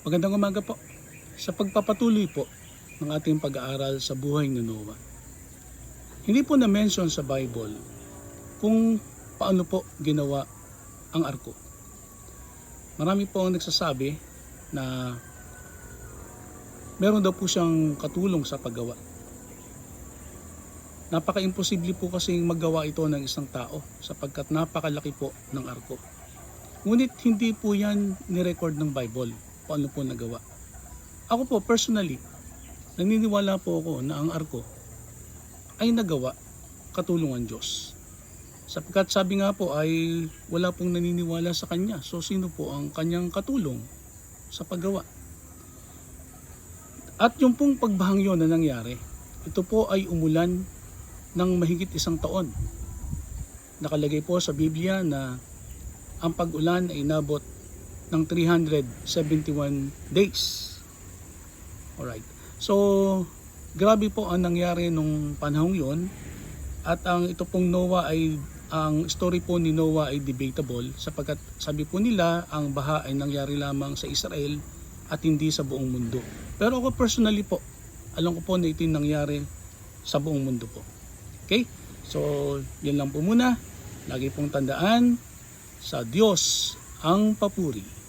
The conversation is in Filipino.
Magandang umaga po. Sa pagpapatuloy po ng ating pag-aaral sa buhay ni Noah. Hindi po na-mention sa Bible kung paano po ginawa ang arko. Marami po ang nagsasabi na meron daw po siyang katulong sa paggawa. Napaka-imposible po kasing maggawa ito ng isang tao sapagkat napakalaki po ng arko. Ngunit hindi po yan ni-record ng Bible paano po nagawa. Ako po personally, naniniwala po ako na ang arko ay nagawa katulungan Diyos. Sapagkat sabi nga po ay wala pong naniniwala sa Kanya. So sino po ang Kanyang katulong sa paggawa? At yung pong pagbahang yun na nangyari, ito po ay umulan ng mahigit 1 taon. Nakalagay po sa Biblia na ang pag-ulan ay inabot ng 371 days. Alright. So, grabe po ang nangyari nung panahong yon. At ito pong Noah ay, ang story po ni Noah ay debatable sapagkat sabi po nila ang baha ay nangyari lamang sa Israel at hindi sa buong mundo. Pero ako personally po, alam ko po na ito nangyari sa buong mundo po. Okay? So, yun lang po muna. Lagi pong tandaan, sa Diyos ang papuri.